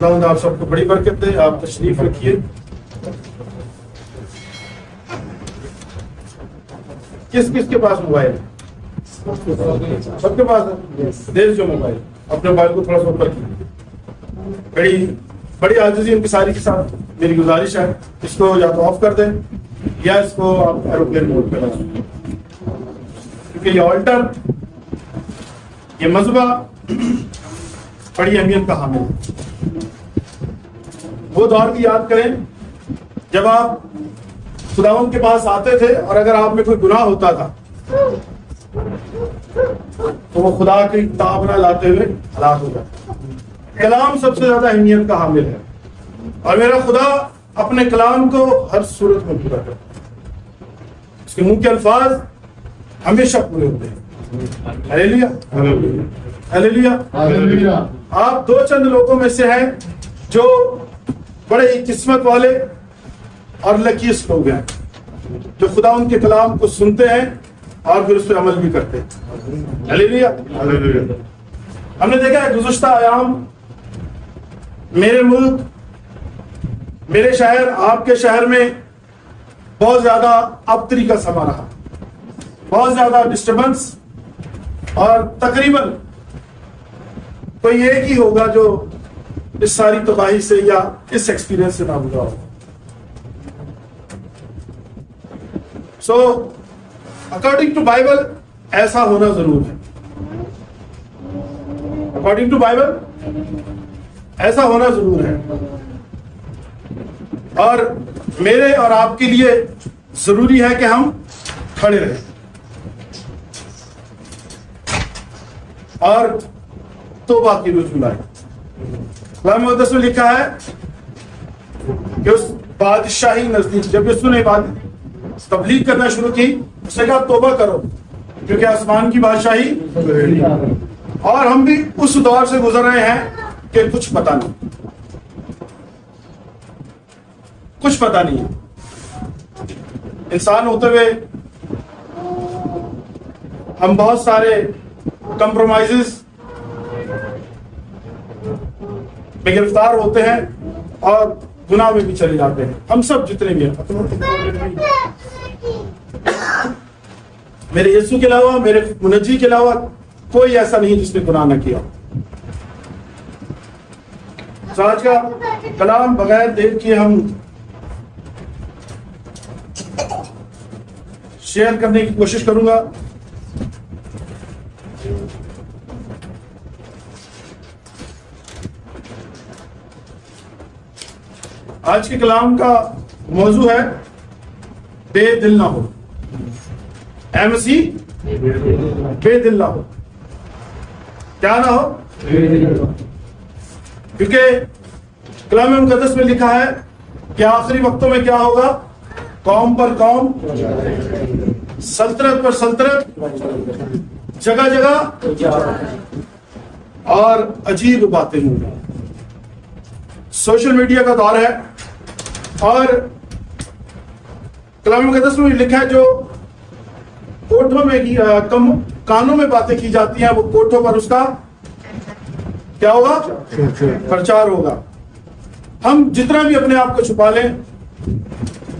اللہ آپ سب کو بڑی برکت دے. آپ تشریف رکھیے. کس کس کے پاس موبائل ہے؟ سب کے پاس ہے. دیر جو موبائل اپنے موبائل کو تھوڑا سا اوپر کیجیے. بڑی عاجزی ان کی ساری کے ساتھ میری گزارش ہے اس کو یا تو آف کر دیں یا اس کو آپ ایروپلین موڈ پہ لگا دیں، کیونکہ یہ آلٹر، یہ مذبح بڑی اہمیت کا حامل ہے. وہ دور کی یاد کریں جب آپ خداوند کے پاس آتے تھے اور اگر آپ میں کوئی گناہ ہوتا تھا تو وہ خدا کی کتاب نہ لاتے ہوئے ہلاک ہو جاتا. کلام سب سے زیادہ اہمیت کا حامل ہے اور میرا خدا اپنے کلام کو ہر صورت میں پورا کرتا ہے. اس کے منہ کے الفاظ ہمیشہ پورے ہوتے ہیں. ہلیلویا ہلیلویا ہلیلویا. آپ دو چند لوگوں میں سے ہیں جو بڑے ہی قسمت والے اور لکیس لوگ ہیں جو خدا ان کے کلام کو سنتے ہیں اور پھر اس پہ عمل بھی کرتے ہیں. ہلیلویا ہلیلویا. ہم نے دیکھا ہے گزشتہ ایام میرے ملک، میرے شہر، آپ کے شہر میں بہت زیادہ ابتری کا سما رہا، بہت زیادہ ڈسٹربنس، اور تقریباً کوئی ایک ہی ہوگا جو اس ساری تباہی سے یا اس ایکسپیرینس سے نہ گزرا ہوگا. سو اکارڈنگ ٹو بائبل ایسا ہونا ضرور ہے. اکارڈنگ ٹو بائبل ایسا ہونا ضرور ہے اور میرے اور آپ کے لیے ضروری ہے کہ ہم کھڑے رہیں اور توبہ کی رجوع لائیں. کلام مقدس میں لکھا ہے کہ اس بادشاہی نزدیک، جب یسوع نے تبلیغ کرنا شروع کی اس نے کہا توبہ کرو کیونکہ آسمان کی بادشاہی. اور ہم بھی اس دور سے گزر رہے ہیں کہ کچھ پتہ نہیں، کچھ پتہ نہیں ہے. انسان ہوتے ہوئے ہم بہت سارے کمپرومائزز میں گرفتار ہوتے ہیں اور گناہ میں بھی چلے جاتے ہیں. ہم سب جتنے بھی ہیں، میرے یسوع کے علاوہ، میرے منجی کے علاوہ کوئی ایسا نہیں جس نے گناہ نہ کیا. تو آج کا کلام بغیر دیر کیے ہم شیئر کرنے کی کوشش کروں گا. آج کے کلام کا موضوع ہے بے دل نہ ہو. اے مسیح بے دل نہ ہو. کیا نہ ہو؟ کیونکہ کلام مقدس میں لکھا ہے کہ آخری وقتوں میں کیا ہوگا؟ قوم پر قوم، سلطنت پر سلطنت، جگہ جگہ اور عجیب باتیں ہوں گی. سوشل میڈیا کا دور ہے اور کلام مقدس میں لکھا ہے جو کوٹھوں میں کانوں میں باتیں کی جاتی ہیں وہ کوٹھوں پر اس کا کیا ہوگا؟ پرچار ہوگا. ہم جتنا بھی اپنے آپ کو چھپا لیں،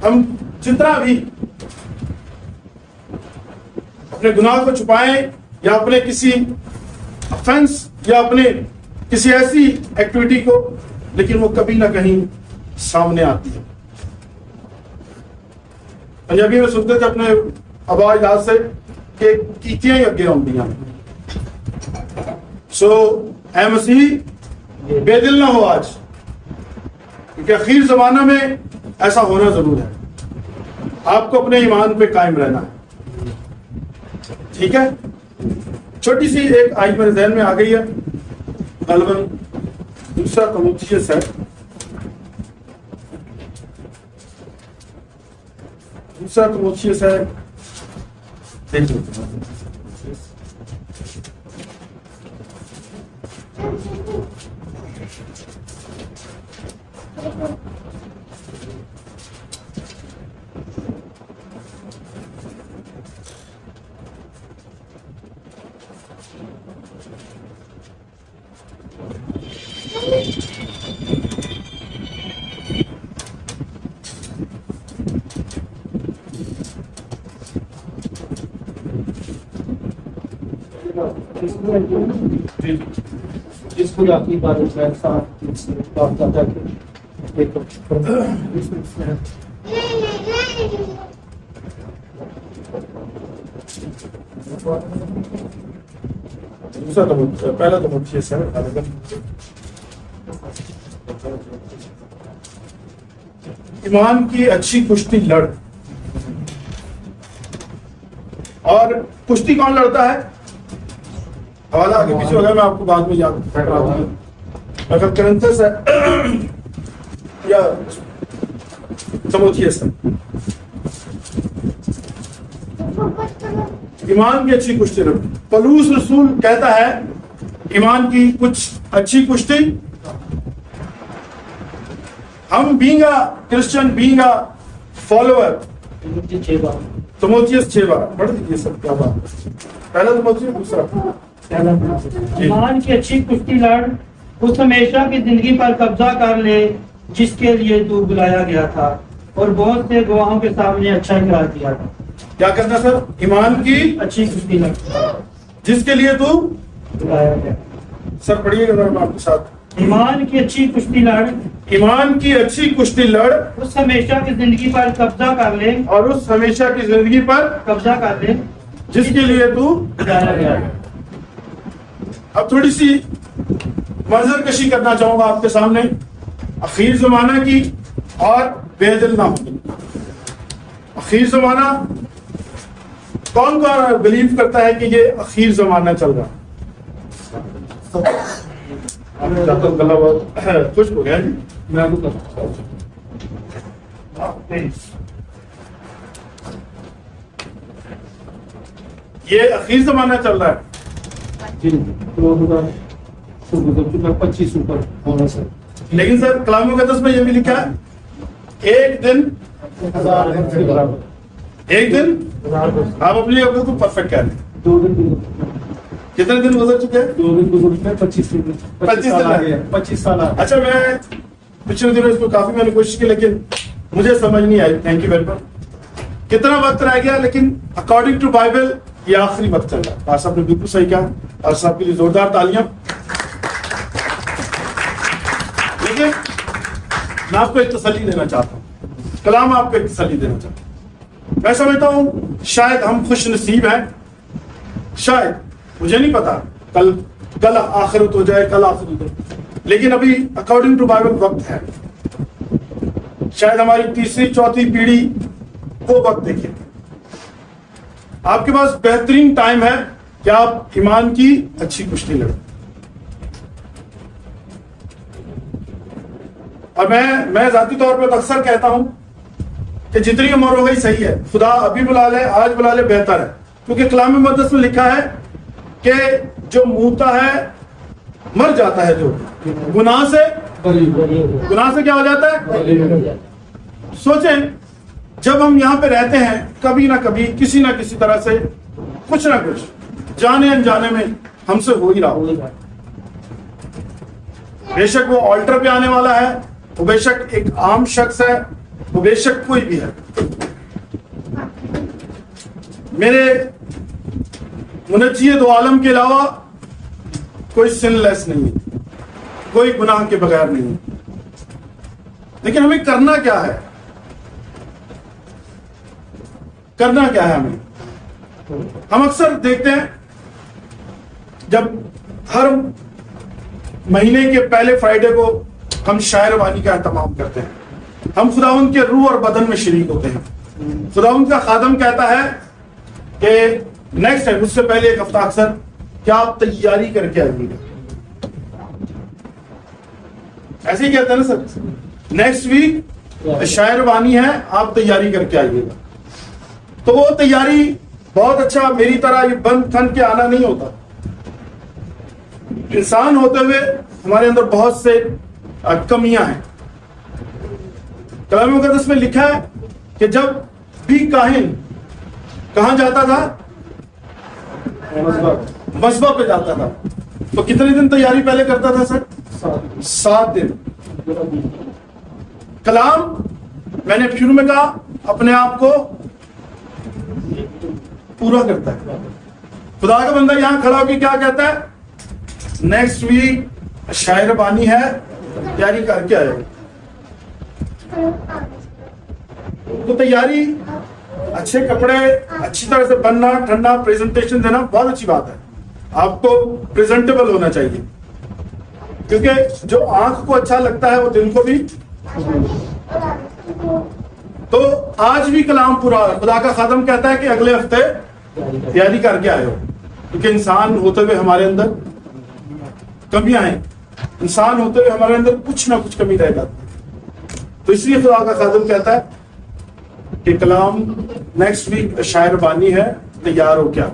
ہم جتنا بھی اپنے گناہ کو چھپائیں یا اپنے کسی افینس یا اپنے کسی ایسی ایکٹیویٹی کو، لیکن وہ کبھی نہ کہیں سامنے آتی ہے. پنجابی میں سنتے تھے اپنے ابا اجداد سے کہ کیتیاں ہی اگے آؤندیاں. سو اے مسیح بے دل نہ ہو آج، کیونکہ اخیر زمانہ میں ایسا ہونا ضرور ہے. آپ کو اپنے ایمان پہ قائم رہنا ہے. ٹھیک ہے؟ چھوٹی سی ایک آیت میرے ذہن میں آ گئی ہے، غالباً دوسرا تموتھیوس ہے، دوسرا تموتھیوس ہے. دیکھ لو جس خدا کی عبادت میں انسان بات کرتا ہے دوسرا تو پہلا تو مجھے سر ایمان کی اچھی کشتی لڑ. اور کشتی کون لڑتا ہے؟ حوالہ آگے پیچھے ہوگا، میں آپ کو بعد میں یاد کرا دوں گا. اگر کرنتھس ہے یا تیموتھیوس ہے. ایمان کی اچھی کشتی لڑ. پولس رسول کہتا ہے ایمان کی کچھ اچھی کشتی. ہم being a Christian, being a follower. تیموتھیوس 6 بار پڑھ دیجیے سب. کیا بات ہے؟ پہلا تیموتھیوس، دوسرا ایمان کی اچھی کشتی لڑ، اس ہمیشہ کی زندگی پر قبضہ کر لے جس کے لیے تو بلایا گیا تھا اور بہت سے گواہوں کے سامنے اچھا قرار دیا تھا. کیا کرنا سر؟ ایمان کی اچھی کشتی لڑ جس کے لیے تو بلایا گیا. سر پڑھیے گا آپ کے ساتھ. ایمان کی اچھی کشتی لڑ، ایمان کی اچھی کشتی لڑ، اس ہمیشہ کی زندگی پر قبضہ کر لے اور اس ہمیشہ کی زندگی پر قبضہ کر لے جس کے لیے تو. بلایا گیا. اب تھوڑی سی منظر کشی کرنا چاہوں گا آپ کے سامنے اخیر زمانہ کی اور بے دل نہ ہونے. اخیر زمانہ کون کون بلیو کرتا ہے کہ یہ اخیر زمانہ چل رہا؟ گلا بہت خوش ہو گیا جی. میں آپ کو یہ اخیر زمانہ چل رہا ہے. 25 اوپر ہونا سر. لیکن سر کلام مقدس میں یہ بھی لکھا ہے ایک دن ایک دن. آپ اپنی عقل کو پرفیکٹ کہہ رہے ہیں. 2 دن کتنے دن گزر چکے ہیں؟ 2 دن گزر 25 سال آ گئے. 25 سال آ گئے. اچھا میں پچھلے دنوں اس کو کافی میں نے کوشش کی لیکن مجھے سمجھ نہیں آئی. Thank you very much. کتنا وقت رہ گیا؟ لیکن اکارڈنگ ٹو بائبل یہ آخری وقت چل رہا ہے. پاس صاحب نے بالکل صحیح کہا. اور صاحب کے لیے زوردار تالیاں. لیکن میں آپ کو ایک تسلی دینا چاہتا ہوں. کلام آپ کو ایک تسلی دینا چاہتا ہوں. میں سمجھتا ہوں شاید ہم خوش نصیب ہیں. شاید مجھے نہیں پتا کل آخرت ہو جائے، کل آخرت ہو جائے، لیکن ابھی اکارڈنگ ٹو بائبل وقت ہے. شاید ہماری تیسری چوتھی پیڑھی وہ وقت دیکھیں. آپ کے پاس بہترین ٹائم ہے کہ آپ ایمان کی اچھی کشتی لڑیں. اور میں ذاتی طور پہ اکثر کہتا ہوں کہ جتنی عمر ہو گئی صحیح ہے. خدا ابھی بلا لے، آج بلا لے، بہتر ہے. کیونکہ کلام مقدس میں لکھا ہے کہ جو موتا ہے مر جاتا ہے. جو گناہ سے کیا ہو جاتا ہے؟ سوچیں جب ہم یہاں پہ رہتے ہیں کبھی نہ کبھی کسی نہ کسی طرح سے کچھ نہ کچھ جانے انجانے میں ہم سے ہو ہی رہا ہوگا. بے شک وہ آلٹر پہ آنے والا ہے، وہ بے شک ایک عام شخص ہے، وہ بے شک کوئی بھی ہے. میرے منجی دو عالم کے علاوہ کوئی سن لیس نہیں ہے، کوئی گناہ کے بغیر نہیں ہے. لیکن ہمیں کرنا کیا ہے؟ کرنا کیا ہے ہمیں؟ ہم اکثر دیکھتے ہیں جب ہر مہینے کے پہلے فرائیڈے کو ہم شاعر وانی کا اہتمام کرتے ہیں. ہم خداوند کے روح اور بدن میں شریک ہوتے ہیں. خداوند کا خادم کہتا ہے کہ نیکسٹ ٹائم، اس سے پہلے ایک ہفتہ اکثر کیا آپ تیاری کر کے آئیے گا. ایسے ہی کہتے ہیں نا سر، نیکسٹ ویک شاعر وانی ہے، آپ تیاری کر کے آئیے گا. تو وہ تیاری بہت اچھا میری طرح یہ بند تھن کے آنا نہیں ہوتا. انسان ہوتے ہوئے ہمارے اندر بہت سے کمیاں ہیں. کلام مقدس میں لکھا ہے کہ جب بھی کاہن کہاں جاتا تھا؟ مذبح پہ جاتا تھا. تو کتنے دن تیاری پہلے کرتا تھا سر؟ 7 دن. کلام میں نے شروع میں کہا اپنے آپ کو پورا کرتا ہے. خدا کا بندہ یہاں کھڑا ہو کے کیا کہتا ہے؟ نیکسٹ ویک شاعر بانی ہے، تیاری کر کے آئے. تو تیاری، اچھے کپڑے، اچھی طرح سے بننا، ٹھنڈا پریزنٹیشن دینا بہت اچھی بات ہے. آپ کو پریزنٹیبل ہونا چاہیے، کیونکہ جو آنکھ کو اچھا لگتا ہے وہ دل کو بھی. تو آج بھی کلام پورا ہے. خدا کا خادم کہتا ہے کہ اگلے ہفتے تیاری کر کے آئے ہو، کیونکہ انسان ہوتے ہوئے ہمارے اندر کمیاں ہیں، انسان ہوتے ہوئے ہمارے اندر کچھ نہ کچھ کمی رہ جاتی ہے. تو اس لیے خدا کا خادم کہتا ہے کہ کلام نیکسٹ ویک شاعر بانی ہے، تیار ہو کیا.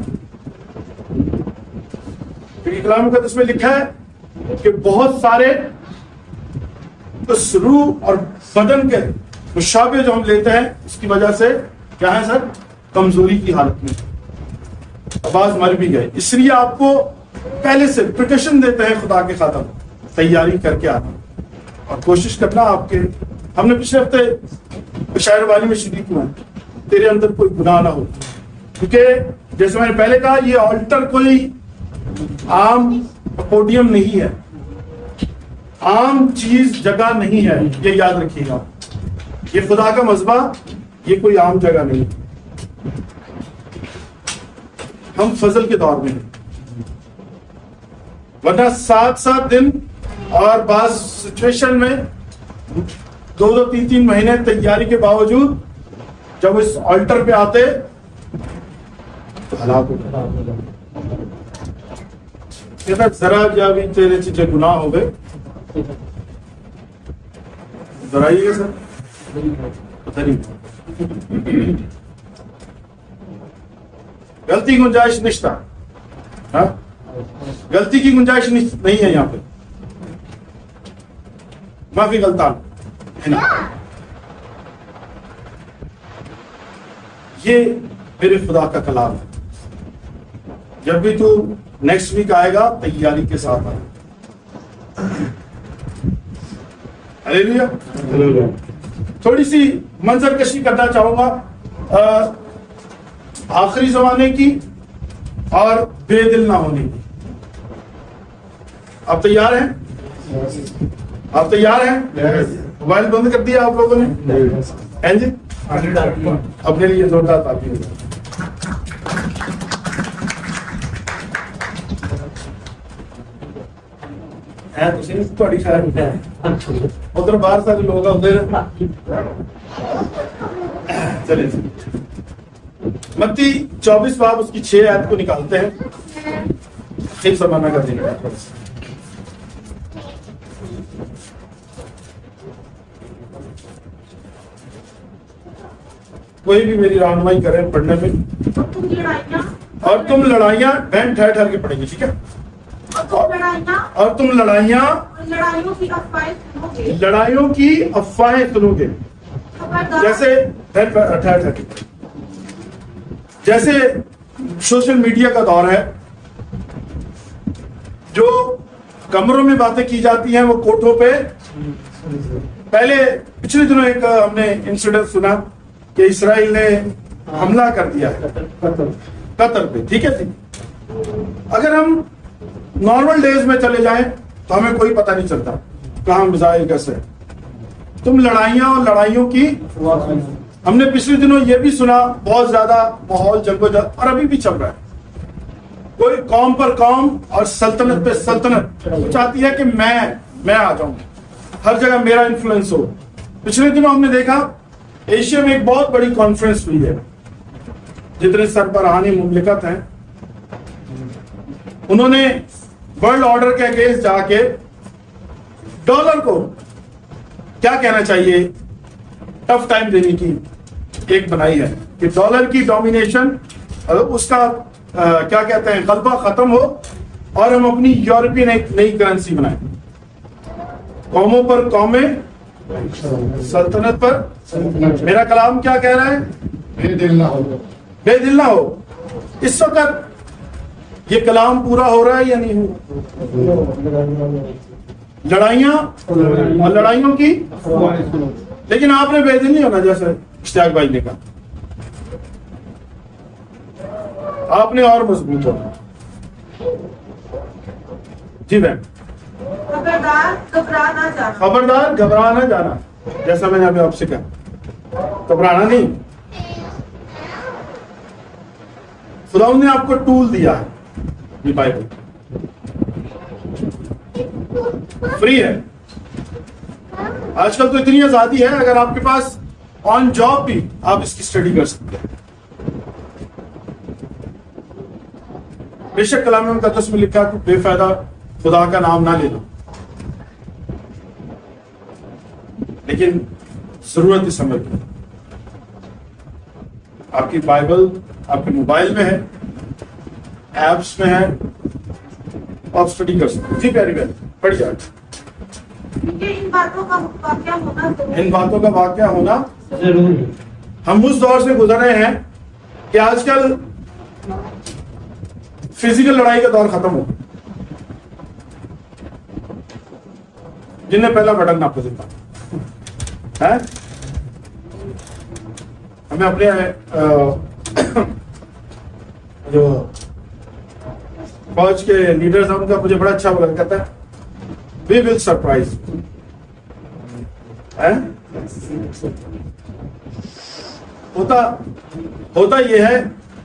کیونکہ کلام مقدس میں لکھا ہے کہ بہت سارے اس روح اور بدن کے مشابہ جو ہم لیتے ہیں اس کی وجہ سے کیا ہے سر؟ کمزوری کی حالت میں آواز مر بھی گئے. اس لیے آپ کو پہلے سے پریکاشن دیتے ہیں خدا کے خادم، تیاری کر کے آنا اور کوشش کرنا. آپ کے ہم نے پچھلے ہفتے شاعر بانی میں شریک ہوا ہے، تیرے اندر کوئی گناہ نہ ہو. کیونکہ جیسے میں نے پہلے کہا، یہ آلٹر کوئی عام پوڈیم نہیں ہے، عام چیز جگہ نہیں ہے. یہ یاد رکھیے گا، یہ خدا کا مذبح، یہ کوئی عام جگہ نہیں. ہم فضل کے دور میں ہیں، ورنہ 7 دن اور بعض سچویشن میں 2-3 مہینے تیاری کے باوجود جب اس آلٹر پہ آتے تو ہلاک ہو جاتے. کہتا ذرا جا بھی تیرے چیزیں گناہ ہو گئے، ذرا ہی ہے سر، پتہ نہیں غلطی کی گنجائش نشتہ. ہاں غلطی کی گنجائش نہیں ہے یہاں پہ، معافی غلطان ہے نا. یہ میرے خدا کا کلام ہے. جب بھی تو نیکسٹ ویک آئے گا تیاری کے ساتھ آئے. ہلیلویا. تھوڑی سی منظر کشی کرنا چاہوں گا آخری زمانے کی اور بے دل نہ ہونے کی. آپ تیار ہیں؟ آپ تیار ہیں؟ موبائل بند کر دیا آپ لوگوں نے؟ جی اپنے لیے زوردار تالی ہوگا. ادھر باہر سارے لوگ ادھر چلے. متی 24 باب اس کی 6 آیت کو نکالتے ہیں. ایک زمانہ کا دن ہے. کوئی بھی میری رہنمائی کریں پڑھنے میں. اور تم لڑائیاں بہن ٹھہر ٹھہر کے پڑھیں گے، ٹھیک ہے؟ اور تم لڑائیاں لڑائیوں کی افواہیں سنو گے. جیسے ٹھہر ٹھہر کے، جیسے سوشل میڈیا کا دور ہے، جو کمروں میں باتیں کی جاتی ہیں وہ کوٹھوں پہ. پہلے پچھلے دنوں ایک ہم نے انسیڈنٹ سنا کہ اسرائیل نے حملہ کر دیا ہے قطر پہ، ٹھیک ہے جی. اگر ہم نارمل ڈیز میں چلے جائیں تو ہمیں کوئی پتہ نہیں چلتا کہاں میزائل کیسے. تم لڑائیاں اور لڑائیوں کی، ہم نے پچھلے دنوں یہ بھی سنا بہت زیادہ ماحول جنگ و جنگ، اور ابھی بھی چل رہا ہے. کوئی قوم پر قوم اور سلطنت پہ سلطنت وہ چاہتی ہے کہ میں آ جاؤں، ہر جگہ میرا انفلوئنس ہو. پچھلے دنوں ہم نے دیکھا ایشیا میں ایک بہت بڑی کانفرنس ہوئی ہے. جتنے سربراہانی مملکت ہیں انہوں نے ورلڈ آرڈر کے اگینسٹ جا کے ڈالر کو کیا کہنا چاہیے ٹف ٹائم دینے کی ایک بنائی ہے کہ ڈالر کی ڈومینیشن اس کا کیا کہتے ہیں غلبہ ختم ہو اور ہم اپنی یورپین ایک نئی کرنسی بنائیں. قوموں پر قومیں، سلطنت پر. میرا کلام کیا کہہ رہا ہے؟ بے دل نہ ہو. بے دل نہ ہو. اس وقت یہ کلام پورا ہو رہا ہے یا نہیں ہو؟ لڑائیاں اور لڑائیوں کی، لیکن آپ نے بے دل نہیں ہونا. جیسے اشتیاق بھائی نے کہا، آپ نے اور مضبوط ہونا. جی بہن. خبردار گھبرا نہ جانا. خبردار گھبرا نہ جانا. جیسا میں نے ابھی آپ سے کہا, گھبرانا نہیں. خدا نے آپ کو ٹول دیا ہے, یہ بائبل فری ہے. آج کل تو اتنی آزادی ہے, اگر آپ کے پاس آن جاب بھی آپ اس کی اسٹڈی کر سکتے ہیں. بے شک کلام مقدس میں لکھا کہ بے فائدہ خدا کا نام نہ لینا, لیکن ضرورت اس عمل کی. آپ کی بائبل آپ کے موبائل میں ہے, ایپس میں ہے, آپ اسٹڈی کر سکتے ہیں. جی پیاری بہن پڑھ جائے. کیونکہ ان باتوں کا واقعہ ہونا ضروری. ان باتوں کا واقعہ ہونا ضرور ہے. ہم اس دور سے گزر رہے ہیں کہ آج کل فزیکل لڑائی کا دور ختم ہو, جن نے پہلا بٹن نہ پسند تھا. ہمیں اپنے جو فوج کے لیڈرز ہیں ان کا مجھے بڑا اچھا لگا, کہتا ہے we will surprise you. ہوتا یہ ہے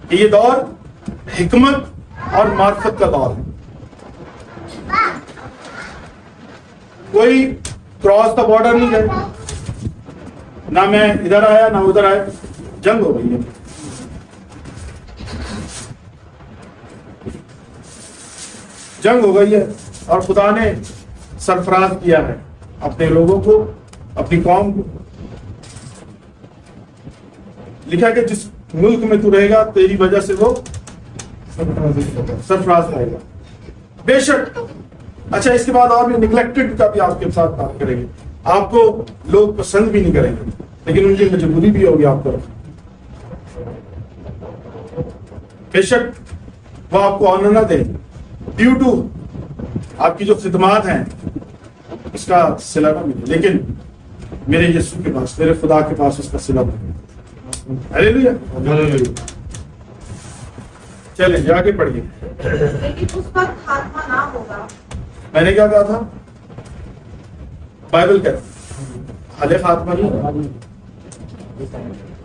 کہ یہ دور حکمت اور معرفت کا دور ہے. کوئی کراس دا بارڈر نہیں گئے, نہ میں ادھر آیا نہ ادھر آیا, جنگ ہو گئی ہے. جنگ ہو گئی ہے اور خدا نے سرفراز کیا ہے اپنے لوگوں کو, اپنی قوم کو. لکھا کہ جس ملک میں تو رہے گا تیری وجہ سے وہ سرفراز رہے گا. بے شک. اچھا, اس کے بعد اور بھی نگلیکٹڈ کا بھی آپ کے ساتھ بات کریں گے. آپ کو لوگ پسند بھی نہیں کریں گے, لیکن ان کی مجبوری بھی ہوگی آپ طرف. بے شک وہ آپ کو آنر نہ دیں, ڈیو ٹو آپ کی جو خدمات ہیں اس کا صلہ نہ ملے, لیکن میرے یسوع کے پاس, میرے خدا کے پاس اس کا صلہ ملے. ہلیلویا. چلیں جا کے پڑھیے. لیکن اس وقت خاتمہ نہ ہوگا. میں نے کیا کہا تھا؟ بائبل کہتا حالے خاتمہ نہیں ہوگا.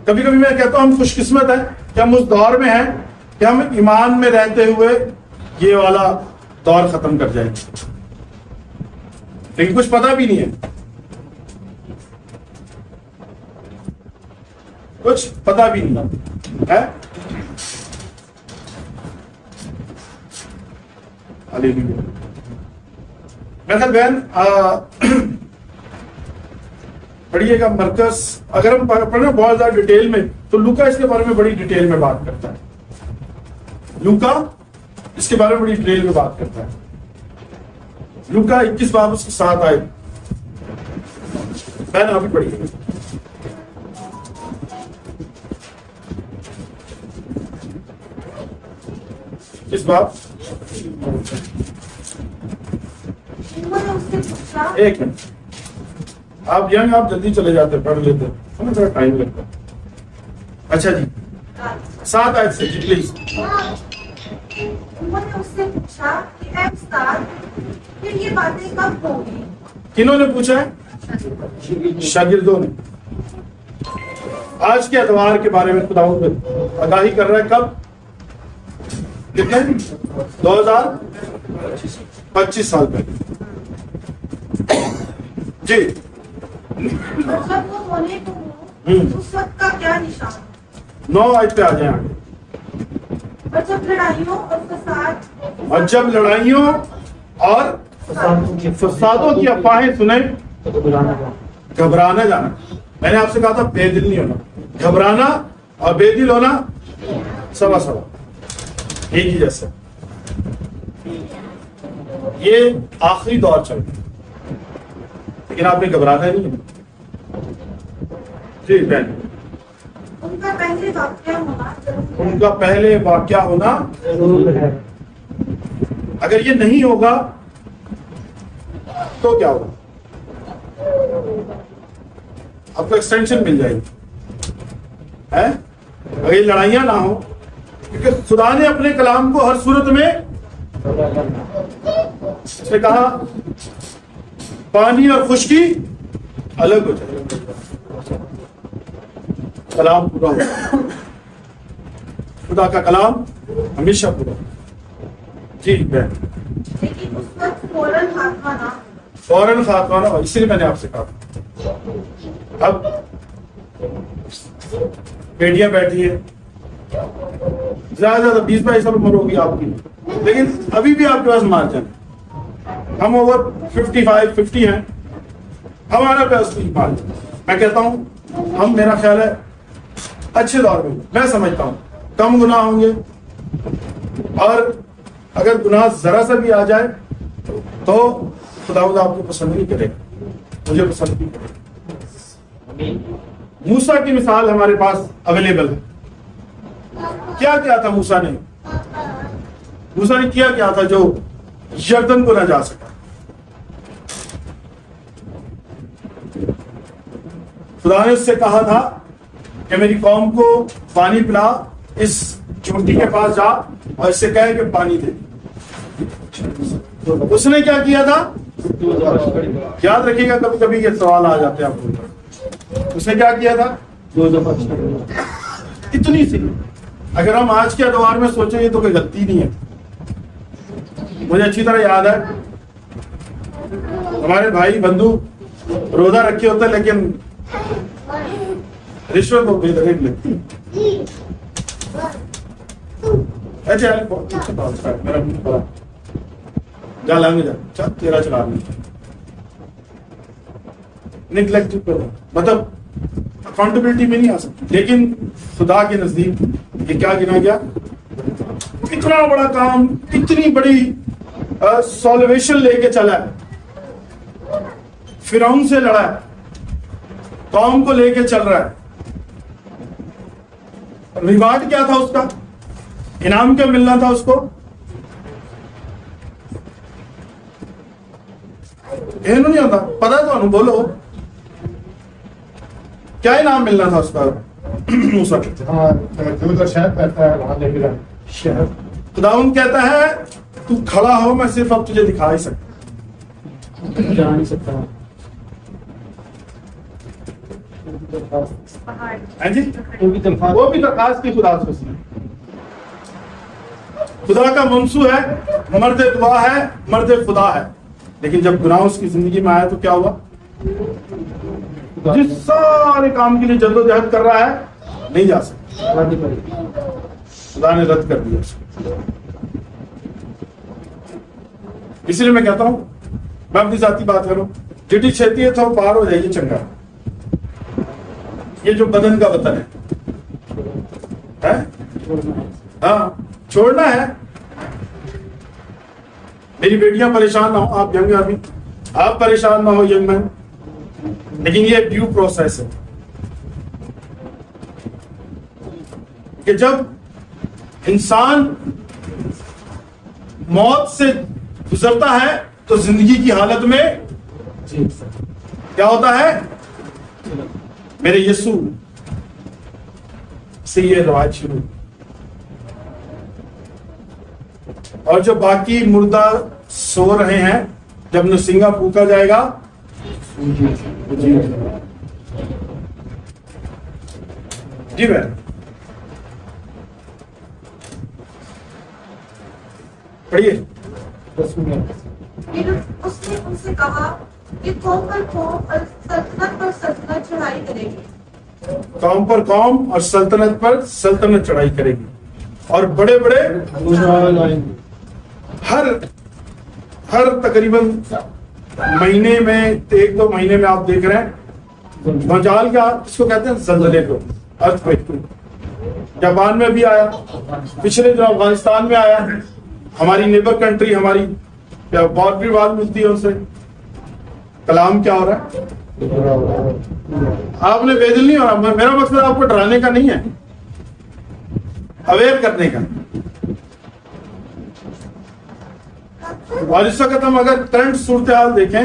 کبھی کبھی میں کہتا ہوں ہم خوش قسمت ہیں کہ ہم اس دور میں ہیں کہ ہم ایمان میں رہتے ہوئے یہ والا دور ختم کر جائیں گے, لیکن کچھ پتا بھی نہیں ہے. کچھ پتا بھی نہیں ہے. میرے خیال بہن پڑھیے گا مرکز. اگر ہم پڑھیں بہت زیادہ ڈیٹیل میں تو لوکا اس کے بارے میں بڑی ڈیٹیل میں بات کرتا ہے. لوکا اس کے بارے میں بڑی ڈیٹیل میں بات کرتا ہے. لوکا 21 باب اس کے ساتھ آئے. بہن آپ بھی پڑھیے. اس باب انہوں نے اس سے پوچھا. ایک منٹ, آپ ینگ آپ جلدی چلے جاتے پڑھ لیتے, ہمیں تھوڑا ٹائم لگتا. اچھا جی 7 آیت سے جی پلیز. انہوں نے اس سے پوچھا کہ اے استاد پھر یہ باتیں کب ہوں گی. کنہوں نے پوچھا ہے؟ شاگردوں نے. آج کے اتوار کے بارے میں خدا آگاہی کر رہا ہے. کب؟ کتنے 2025 سال پہلے. جی جب وہ ہونے کو ہو اس وقت کا کیا نشان. 9 آیت پہ آ جائیں آگے. اور جب لڑائیوں اور فساد اور جب لڑائیوں اور فسادوں کی افواہیں سنیں گھبرانا جانا. میں نے آپ سے کہا تھا بے دل نہیں ہونا. گھبرانا اور بے دل ہونا سوا ایک ہی جیسا. یہ آخری دور چل رہا ہے, لیکن آپ نے گھبرانا نہیں ہے. جی بہن. ان کا پہلے واقعہ ہونا ضروری ہے. ان کا پہلے واقعہ ہونا ضرور ہے. اگر یہ نہیں ہوگا تو کیا ہوگا؟ آپ کو ایکسٹینشن مل جائے گی. اگر یہ لڑائیاں نہ ہوں, کیونکہ خدا نے اپنے کلام کو ہر صورت میں اس نے کہا پانی اور خشکی الگ ہو جائے، کلام پورا ہو، خدا کا کلام ہمیشہ پورا ہو۔ جی بہن، لیکن اس وقت فوراً خاتمہ نہ ہو۔ فوراً خاتمہ نہ ہو، اسی لیے میں نے آپ سے کہا اب بیٹیاں بیٹھی ہیں، زیادہ زیادہ 20-22 سال عمر ہوگی آپ کی، لیکن ابھی بھی آپ کے پاس مارجن ہے۔ ہم اوور 55-50 ہیں، ہمارے پاس بھی مارجن۔ میں کہتا ہوں ہم، میرا خیال ہے اچھے دور میں سمجھتا ہوں کم گناہ ہوں گے، اور اگر گناہ ذرا سا بھی آ جائے تو خداوند آپ کو پسند نہیں کرے گا، مجھے پسند نہیں کرے گا۔ موسیٰ کی مثال ہمارے پاس اویلیبل ہے۔ کیا کیا تھا موسیٰ نے کیا تھا جو یردن کو نہ جا سکا؟ خدا نے اس سے کہا تھا کہ میری قوم کو پانی پلا، اس چوٹی کے پاس جا اور اس سے کہے کہ پانی دے۔ اس نے کیا کیا تھا؟ یاد رکھیے گا، کبھی کبھی یہ سوال آ جاتے ہیں آپ کو، اس نے کیا کیا تھا؟ 2 دفعہ اتنی سی۔ اگر ہم آج کے ادوار میں سوچیں یہ تو کوئی غلطی نہیں ہے۔ مجھے اچھی طرح یاد ہے ہمارے بھائی بندو روزہ رکھے ہوتے ہیں لیکن رشوت کو بے دریک لگتی ہے۔ میرا جا لیں جا چل تیرا چلا نگلیکٹ کر، مطلب اکاؤنٹیبلٹی میں نہیں آ سکتی، لیکن خدا کے نزدیک یہ کیا گنا گیا؟ اتنا بڑا کام، اتنی بڑی سالویشن لے کے چلا ہے، فرعون سے لڑا ہے، قوم کو لے کے چل رہا ہے۔ ریوارڈ کیا تھا اس کا؟ انعام کیا ملنا تھا اس کو؟ نہیں آتا پتا تو بولو کیا انعام ملنا تھا اس کا؟ خداوند کہتا ہے تو کھڑا ہو، میں صرف اب تجھے دکھا ہی سکتا، جا نہیں سکتا۔ جی وہ بھی درخواست کی خدا سے، خدا کا منصو ہے، مرد دعا ہے، مرد خدا ہے، لیکن جب گناہ اس کی زندگی میں آیا تو کیا ہوا؟ جس سارے کام کے لیے جدوجہد کر رہا ہے نہیں جا سکتا، خدا نے رد کر دیا اس کو۔ اس لیے میں کہتا ہوں، میں اپنی ذاتی بات کروں، جتنی چھیتی ہے تو پار ہو جائیے چنگا۔ یہ جو بدن کا وطن ہے، ہاں چھوڑنا ہے۔ میری بیٹیاں پریشان نہ ہو، آپ ینگ آدمی آپ پریشان نہ ہو، ینگ مین، لیکن یہ ڈیو پروسیس ہے کہ جب انسان موت سے گزرتا ہے تو زندگی کی حالت میں کیا ہوتا ہے؟ میرے یسوع سے یہ رواج شروع، اور جو باقی مردہ سو رہے ہیں جب نسنگا پھونکا جائے گا جی بہن پڑھیے۔ پھر اس نے ان سے کہا کہ قوم پر قوم اور سلطنت پر سلطنت چڑھائی کرے گی، قوم پر قوم اور سلطنت پر سلطنت چڑھائی کرے گی، اور بڑے بڑے ہر تقریباً مہینے میں 1-2 مہینے میں آپ دیکھ رہے ہیں بھونچال کیا اس کو کہتے ہیں، زلزلے کو، ارتھ کویک کو۔ جاپان میں بھی آیا، پچھلے دنوں افغانستان میں آیا، ہماری نیبر کنٹری، ہماری باؤنڈری وال ملتی ہے ان سے۔ کلام کیا ہو رہا ہے؟ آپ نے بے دل نہیں ہو رہا، میرا مقصد آپ کو ڈرانے کا نہیں ہے، اویئر کرنے کا۔ اور اس وقت ہم اگر کرنٹ صورتحال دیکھیں،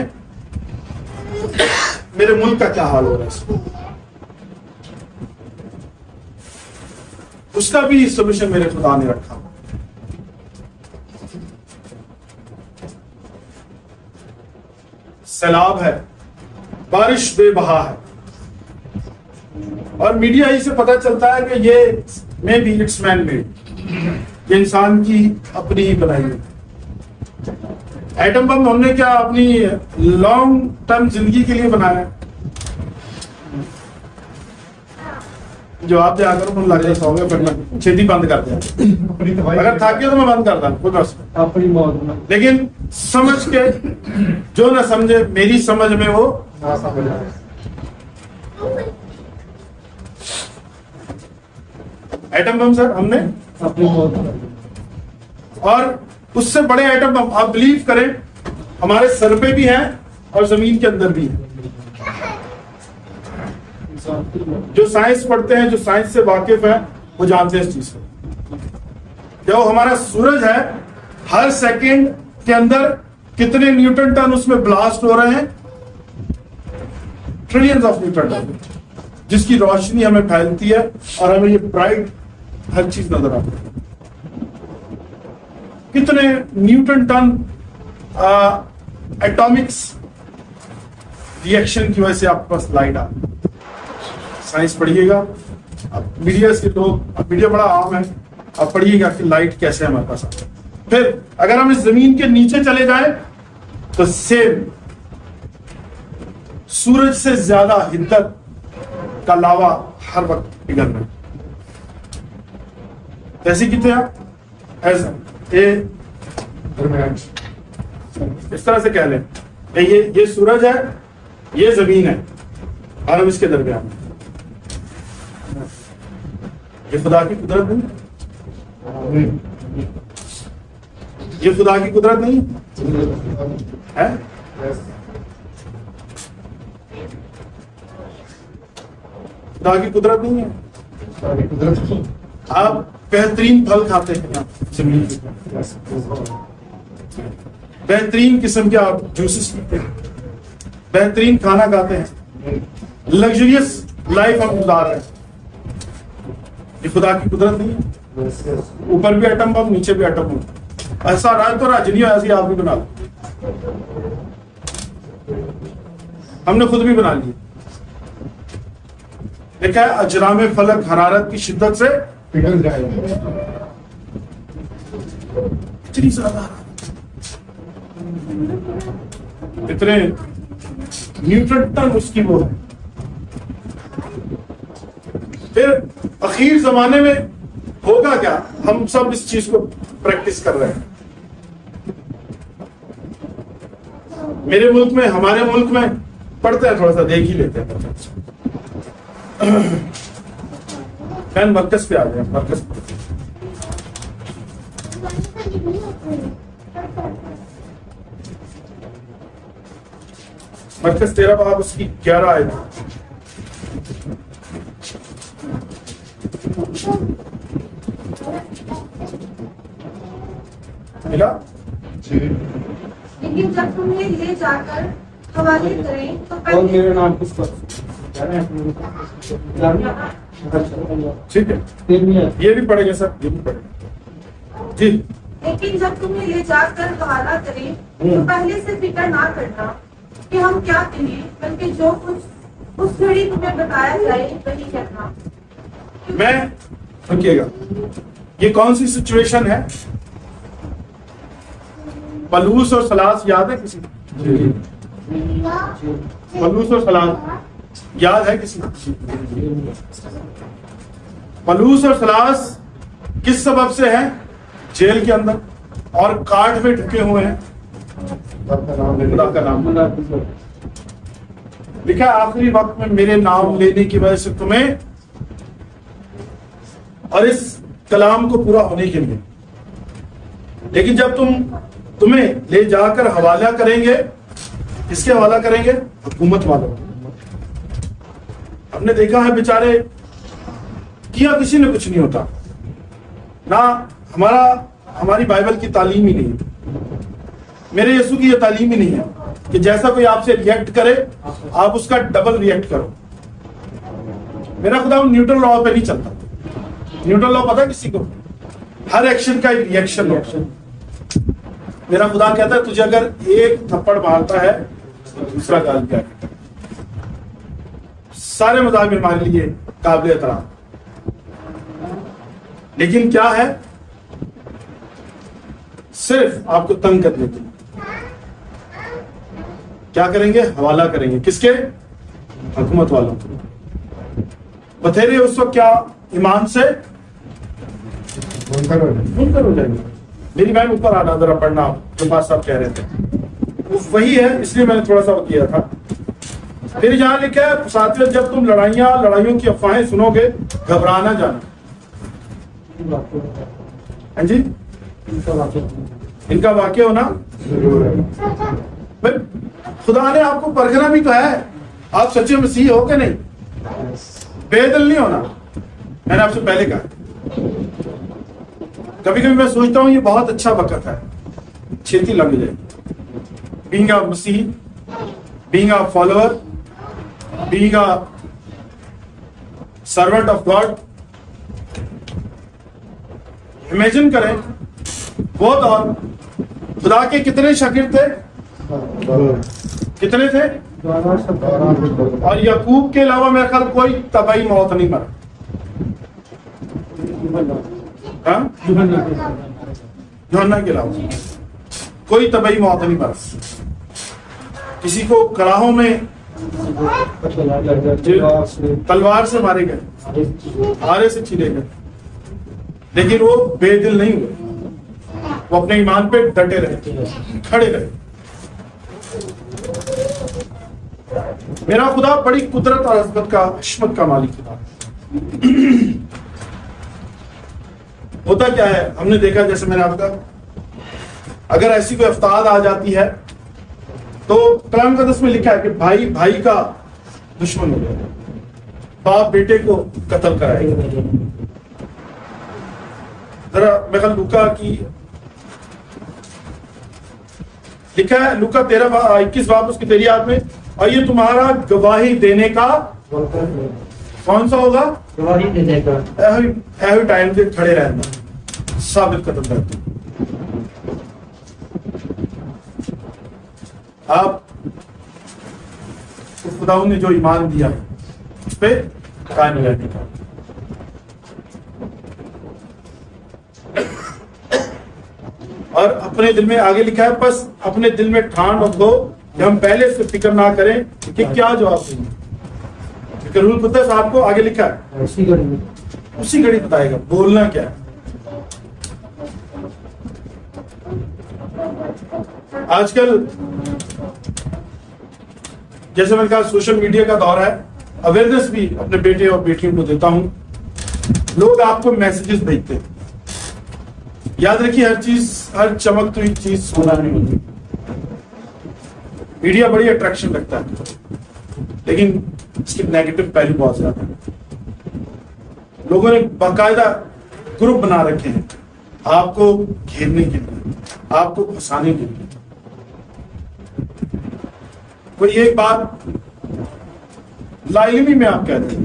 میرے ملک کا کیا حال ہو رہا ہے، اس کا بھی سولوشن میرے خدا نے رکھا۔ سیلاب ہے, بارش بے بہا ہے. اور میڈیا ہی سے پتہ چلتا ہے کہ یہ میں بھی اٹس مین میڈ, یہ انسان کی اپنی ہی بنائی ہے. ایٹم بم ہم نے کیا اپنی لانگ ٹرم زندگی کے لیے بنایا ہے؟ جو آپ دیا کرو من لگ جاتا ہوگا, پھر میں چھیتی بند کر دیا. اگر تھک گیا تو میں بند کرتا ہوں, کوئی مسئلہ. اپنی موت میں لیکن سمجھ کے جو نہ سمجھے, میری سمجھ میں وہ ایٹم بم سر ہم نے اپنی موت میں. اور اس سے بڑے ایٹم بم آپ بلیو کریں ہمارے سر پہ بھی ہیں اور زمین کے اندر بھی ہیں. جو سائنس پڑھتے ہیں, جو سائنس سے واقف ہیں, وہ جانتے ہیں اس چیز کو. جو ہمارا سورج ہے, ہر سیکنڈ کے اندر کتنے نیوٹن ٹن اس میں بلاسٹ ہو رہے ہیں, ٹریلینز آف نیوٹن ٹن, جس کی روشنی ہمیں پھیلتی ہے اور ہمیں یہ برائٹ ہر چیز نظر آتی ہے. کتنے نیوٹن ٹن ایٹامکس ری ایکشن کی وجہ سے آپ کے پاس لائٹ آ. سائنس پڑھیے گا, میڈیا کے لوگ, میڈیا بڑا عام ہے, آپ پڑھیے گا کہ لائٹ کیسے ہمارے پاس آتا ہے. پھر اگر ہم اس زمین کے نیچے چلے جائیں تو سیم سورج سے زیادہ حدت کا لاوا ہر وقت پگھل رہا ہے. ایسی کتنے آپ ایسا اس طرح سے کہہ لیں یہ سورج ہے, یہ زمین ہے, اور ہم اس کے درمیان ہیں. یہ خدا کی قدرت نہیں, یہ خدا کی قدرت نہیں ہے. خدا کی قدرت نہیں ہے. آپ بہترین پھل کھاتے ہیں, زمین بہترین قسم کے آپ جوسز پیتے ہیں, بہترین کھانا کھاتے ہیں, لگژریس لائف ہم گزار رہے ہیں. یہ خدا کی قدرت نہیں ہے. اوپر بھی ایٹم بم, نیچے بھی ایٹم بم. ایسا راج تو راج نہیں ہو, ایسی آپ بھی بنا لو. ہم نے خود بھی بنا لی. دیکھا ہے اجرام فلک حرارت کی شدت سے پگھل جائے گا. اتنی زیادہ, اتنے نیوٹن ٹن اس کی وہ ہے. پھر اخیر زمانے میں ہوگا کیا, ہم سب اس چیز کو پریکٹس کر رہے ہیں. میرے ملک میں, ہمارے ملک میں پڑھتے ہیں, تھوڑا سا دیکھ ہی لیتے ہیں. فین مرکز پہ آ گئے, مرکز پہ مرکز 13 باب اس کی 11 آئے تھے. ملا لیکن جب تمہیں لے جا کر حوالے کریں تو اور پہلے میرا نام کس پر ٹھیک ہے, یہ بھی پڑھیں گے سر, یہ بھی پڑھیں گے جی. لیکن جب تمہیں لے جا کر حوالہ کریں تو پہلے سے فکر نہ کرنا کہ ہم کیا کہیں, بلکہ جو کچھ اس گھڑی تمہیں بتایا جائے وہی کہنا. میں رکیے گا, یہ کون سی سچویشن ہے؟ پلوس اور سلاس یاد ہے کسی کو؟ پلوس اور سلاس یاد ہے کسی کو؟ پلوس اور سلاس کس سبب سے ہیں جیل کے اندر اور کاٹ میں ڈھکے ہوئے ہیں؟ خدا کا نام لکھا آخری وقت میں میرے نام لینے کی وجہ سے تمہیں اور اس کلام کو پورا ہونے کے لیے. لیکن جب تمہیں لے جا کر حوالہ کریں گے, کس کے حوالہ کریں گے؟ حکومت والوں. ہم نے دیکھا ہے بیچارے کیا کسی نے کچھ نہیں ہوتا, نہ ہماری بائبل کی تعلیم ہی نہیں ہے, میرے یسوع کی یہ تعلیم ہی نہیں ہے کہ جیسا کوئی آپ سے ریئیکٹ کرے آپ اس کا ڈبل ریئیکٹ کرو. میرا خدا نیوٹرل لا پہ نہیں چلتا. نیوٹرل لا پتا کسی کو؟ ہر ایکشن کا ایک ریئیکشن ہوتا ہے. میرا خدا کہتا ہے تجھے اگر ایک تھپڑ مارتا ہے دوسرا غالب کیا ہے. سارے مذاہب ہمارے لیے قابل احترام, لیکن کیا ہے, صرف آپ کو تنگ کرنے کے لیے کیا کریں گے, حوالہ کریں گے. کس کے؟ حکومت والوں کو. بتھیرے اس وقت کیا ایمان سے منکر ہو جائیں گے. میری بہن اوپر آنا ذرا پڑھنا, جو بات صاحب کہہ رہے تھے وہی ہے, اس لیے میں نے تھوڑا سا وہ کیا تھا. پھر یہاں لکھا ہے ساتھیوں, جب تم لڑائیوں کی افواہیں سنو گے گھبرانا جانا. ہاں جی, ان کا واقع ہونا خدا نے آپ کو پرکھنا بھی کہا ہے, آپ سچے مسیح ہو کہ نہیں, بے دل نہیں ہونا. میں نے آپ سے پہلے کہا, کبھی کبھی میں سوچتا ہوں یہ بہت اچھا وقت ہے, چھیتی لگ جائے. بینگ اے مسیح, being a follower, being a servant of God. Imagine کریں وہ دور, خدا کے کتنے شاگرد تھے, کتنے تھے, اور یعقوب کے علاوہ میرے خیال کوئی طبعی موت نہیں مرا. یوحنا کے علاوہ کوئی طبعی موت نہیں مرا. کسی کو کڑاہوں میں تلوار سے مارے گئے, آرے سے چھیلے گئے, لیکن وہ بے دل نہیں ہوئے. وہ اپنے ایمان پہ ڈٹے رہے, کھڑے رہے. میرا خدا بڑی قدرت اور عظمت کا, حشمت کا مالک خدا. ہوتا کیا ہے, ہم نے دیکھا جیسے میں نے آپ کا, اگر ایسی کوئی افتاد آ جاتی ہے تو کلام مقدس میں لکھا ہے کہ بھائی بھائی کا دشمن ہو جائے گا, باپ بیٹے کو قتل کرائے گا. ذرا میں لوکا کی لکھا ہے, لوکا 13:21 باب اس کی 13 آیت میں, اور یہ تمہارا گواہی دینے کا کون سا ہوگا, گواہی دینے کا ایوری ٹائم سے کھڑے رہنا, ثابت قدم کرنا. آپ خدا نے جو ایمان دیا اس پہ قائم رہنے کا. اور اپنے دل میں آگے لکھا ہے, بس اپنے دل میں ٹھان رکھو کہ ہم پہلے سے فکر نہ کریں کہ کیا جواب دیں گے. روح القدس آپ کو آگے لکھا ہے اسی گھڑی بتائے گا بولنا کیا ہے. آج کل جیسے میں نے کہا سوشل میڈیا کا دور ہے, اویئرنیس بھی اپنے بیٹے اور بیٹیوں کو دیتا ہوں. لوگ آپ کو میسیجز بھیجتے ہیں. یاد رکھیے, ہر چیز, ہر چمکتی ہوئی چیز سونا نہیں ہوتی. میڈیا بڑی اٹریکشن لگتا ہے, لیکن اس کے نیگیٹو پہلو بہت زیادہ ہیں. لوگوں نے باقاعدہ گروپ بنا رکھے ہیں آپ کو گھیرنے کے لیے, آپ کو پھنسانے کے لیے. کوئی ایک بات لاعلمی میں آپ کہتے ہیں,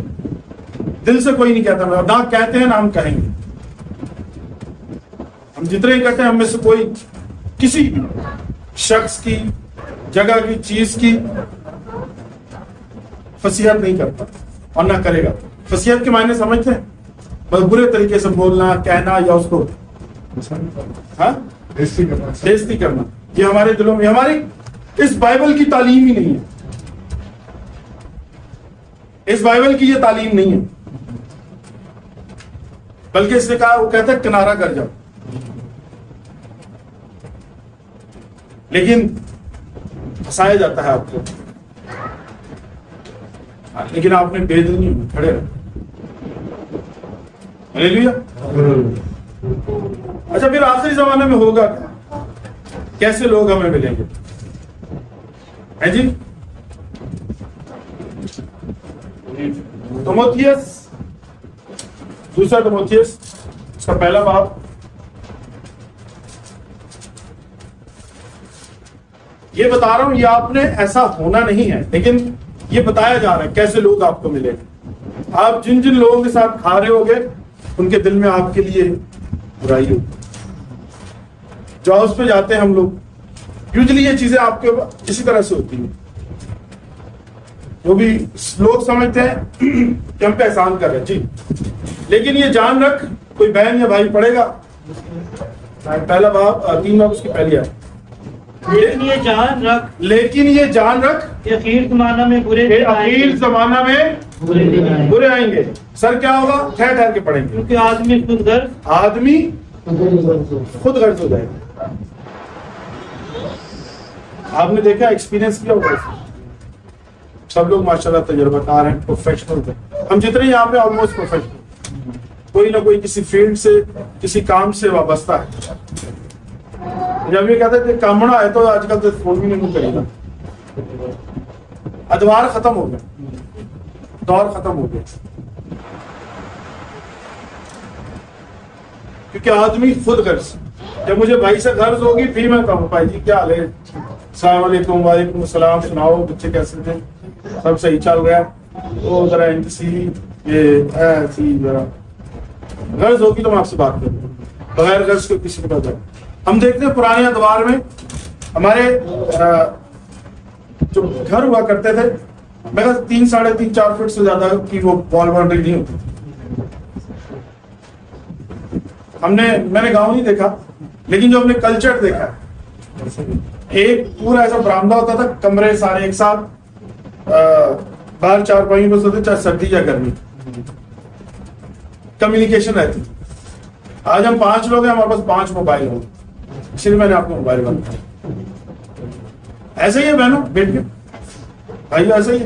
دل سے کوئی نہیں کہتا, نہ کہتے ہیں نہ ہم کہیں گے. ہم جتنے کہتے ہیں ہم میں سے کوئی کسی بھی شخص کی, جگہ کی, چیز کی فصیحت نہیں کرتا اور نہ کرے گا. فصیحت کے معنی سمجھتے ہیں, بس برے طریقے سے بولنا, کہنا, یا اس کو بےزتی کرنا. یہ ہمارے دلوں میں, ہماری اس بائبل کی تعلیم ہی نہیں ہے. اس بائبل کی یہ تعلیم نہیں ہے, بلکہ اس نے کہا, وہ کہتا ہے کنارہ کر جاؤ. لیکن پھنسایا جاتا ہے آپ کو, لیکن آپ نے بے دل نہیں کھڑے رہے. ہلیلویا. اچھا, پھر آخری زمانے میں ہوگا کیا, کیسے لوگ ہمیں ملیں گے, ہے جی. تیموتھیوس, دوسرا تیموتھیوس اس کا پہلا باب, یہ بتا رہا ہوں, یہ آپ نے ایسا ہونا نہیں ہے, لیکن یہ بتایا جا رہا ہے کیسے لوگ آپ کو ملے. آپ جن جن لوگوں کے ساتھ کھا رہے ہوگے ان کے دل میں آپ کے لیے برائی ہوگی. جو ہاؤس پہ جاتے ہیں ہم لوگ, یوزلی یہ چیزیں آپ کے اسی طرح سے ہوتی ہیں. جو بھی لوگ سمجھتے ہیں کہ ہم پہ احسان کر رہے ہیں جی، لیکن یہ جان رکھ، کوئی بہن یا بھائی پڑھے گا پہلا باب 3 باب اس کی پہلی ہے، لیکن یہ جان رکھ لیکن یہ جان رکھ کہ اخیر زمانہ میں برے کہ دن آئیں گے، اخیر زمانہ میں برے دن آئیں گے، برے آئیں گے. سر کیا ہوگا؟ ٹھہر ٹھہر کے پڑھیں گے. کیونکہ آدمی خود غرض آدمی خود غرض ہو جائے گا. آپ نے دیکھا ایکسپیرینس کیا ہوگا، سب لوگ ماشاءاللہ تجربہ کار ہیں، پروفیشنل ہیں. ہم جتنے یہاں پہ آلموسٹ پروفیشنل، کوئی نہ کوئی کسی فیلڈ سے کسی کام سے وابستہ ہے. جب یہ کہتے تھے کامڑا ہے تو آج کل تو فون بھی نہیں کرے گا. ادوار ختم ہو گئے، دور ختم ہو گیا، کیونکہ آدمی خود غرض. جب مجھے بھائی سے غرض ہوگی پھر میں کہوں بھائی جی کیا حال ہے، السلام علیکم، وعلیکم السلام، سناؤ بچے کیسے تھے، سب صحیح چل رہا ہے، وہ ذرا انتسی یہ ایسی ذرا غرض ہوگی تو میں آپ سے بات کروں. بغیر غرض کے کسی کو بتا. ہم دیکھتے ہیں پرانے ادوار میں ہمارے جو گھر ہوا کرتے تھے، میں کہا 3 ساڑھے 3 4 فٹ سے زیادہ کی وہ وال باؤنڈری نہیں ہوتی تھی. میں نے گاؤں نہیں دیکھا، لیکن جو ہم نے کلچر دیکھا ہے، ایک پورا ایسا برآمدہ ہوتا تھا، کمرے سارے ایک ساتھ، باہر 4 پائیں بس ہوتے، چاہے سردی یا گرمی، کمیونیکیشن رہتی. آج ہم 5 لوگ ہیں، ہمارے پاس 5 موبائل ہوں، اس لیے میں نے آپ کو موبائل بنایا. ایسے ہی ہے بہنوں، بیٹھ کے بھائی ایسے ہی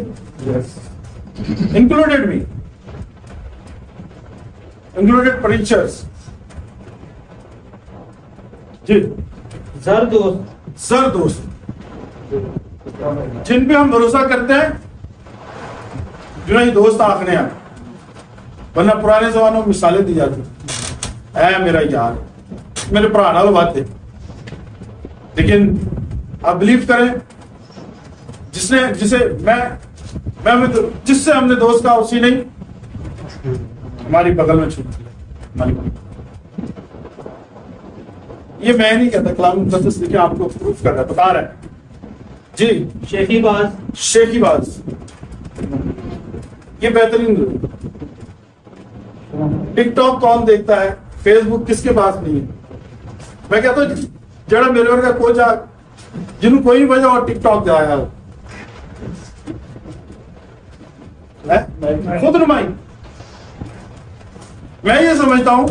ہے، انکلوڈیڈ می، انکلوڈیڈ پریچرز جی. زر دوست جن پہ ہم بھروسہ کرتے ہیں، جو نہیں دوست آخنے ہیں، ورنہ پرانے زمانوں میں مثالیں دی جاتی، اے میرا یار، میرے پرا نال بات ہے. لیکن آپ بلیو کریں، جس سے ہم نے دوست کہا اسی نہیں ہماری بغل میں چھوٹ ہماری بغل. یہ میں نہیں کہتا، کلام مقدس دیکھیں آپ کو پروف کر رہا ہے، بتا رہا ہے جی. شیخی باز یہ بہترین. ٹک ٹاک کون دیکھتا ہے، فیس بک کس کے پاس نہیں ہے. میں کہتا ہوں جڑا میرے ورگا کوئی جا جنہوں کوئی نہیں بجا اور ٹک ٹاک جایا خود نمائی. میں یہ سمجھتا ہوں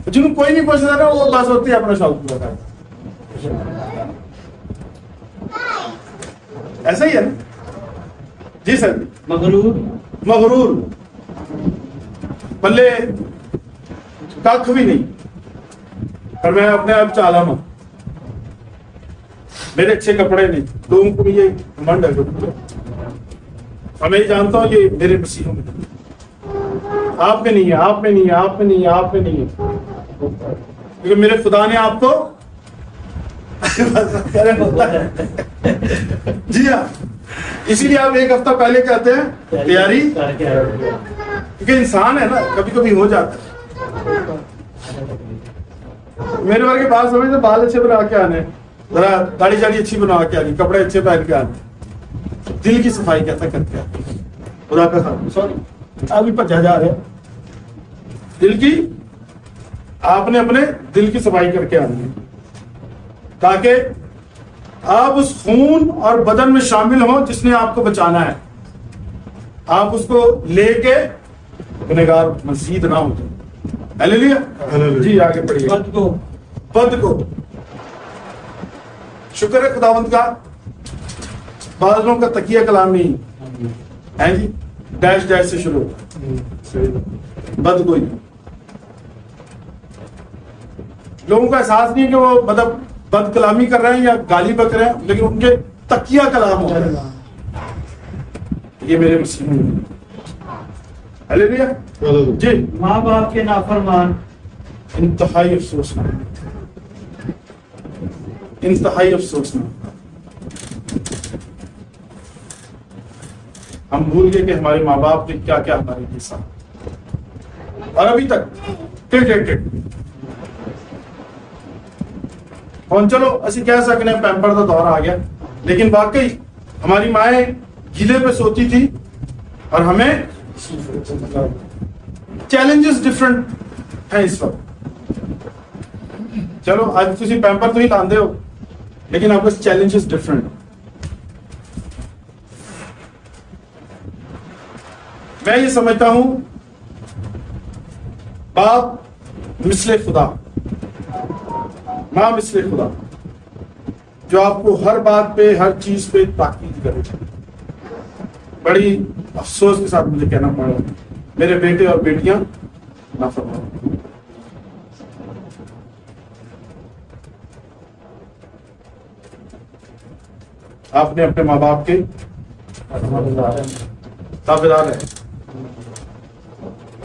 جنہوں کوئی نہیں پوچھتا نا، وہ بس ہوتی ہے اپنا شوق پورا کرتا. ایسا ہی ہے نا جی سر. مغرور پلے کھ بھی نہیں، اور میں اپنے آپ چالم ہوں، میرے اچھے کپڑے نہیں. لوگوں کو بھی یہ منڈ ہے، اور میں یہ جانتا ہوں یہ میرے مسیحوں میں، آپ میں نہیں ہے، آپ میں نہیں ہے، آپ میں نہیں ہے، آپ میں نہیں ہے، کیونکہ میرے خدا نے آپ کو جی ہاں. اسی لیے آپ 1 ہفتہ پہلے کہتے ہیں تیاری، کیونکہ انسان ہے نا، کبھی کبھی ہو جاتا ہے. میرے ورگے بات سمجھتے، بال اچھے بنا کے آنے، ذرا داڑھی شاڑی اچھی بنا کے آنی، کپڑے اچھے پہن کے آنے، دل کی صفائی کیسا کرتے ہیں خدا کا خاص. سوری ابھی پچا جا رہے ہیں دل کی، آپ نے اپنے دل کی صفائی کر کے آنی ہے، تاکہ آپ اس خون اور بدن میں شامل ہوں جس نے آپ کو بچانا ہے. آپ اس کو لے کے گنہگار مزید نہ ہو جائے. ہلیلویا جی. آگے پڑھیے. بد کو شکر ہے خداوند کا، بعض لوگوں کا تکیہ کلامی ہے جی، ڈیش ڈیش سے شروع. بد کوئی لوگوں کا احساس نہیں ہے کہ وہ مطلب بد کلامی کر رہے ہیں یا گالی بک رہے ہیں، لیکن ان کے تکیہ کلام ہو رہا ہے. یہ میرے مسیح ہلیلویا جی. ماں باپ کے نافرمان انتہائی افسوسناک، انتہائی افسوسناک. ہم بھول گئے کہ ہمارے ماں باپ نے کیا کیا ہمارے لیے ساتھ، اور ابھی تک چلو اسی کہہ سکتے ہیں پیمپر کا دور آ گیا، لیکن واقعی ہماری مائیں گیلے پہ سوتی تھی اور ہمیں چیلنجز ڈفرنٹ ہیں اس وقت. چلو آج تسی پیمپر تو ہی لاندے ہو لیکن آپ کو چیلنجز ڈفرنٹ. میں یہ سمجھتا ہوں باپ مثل خدا، ماں مثل خدا، جو آپ کو ہر بات پہ ہر چیز پہ تاکید کرے. بڑی افسوس کے ساتھ مجھے کہنا پڑ رہا ہے میرے بیٹے اور بیٹیاں نافرمان. آپ نے اپنے ماں باپ کے تابعدار ہیں.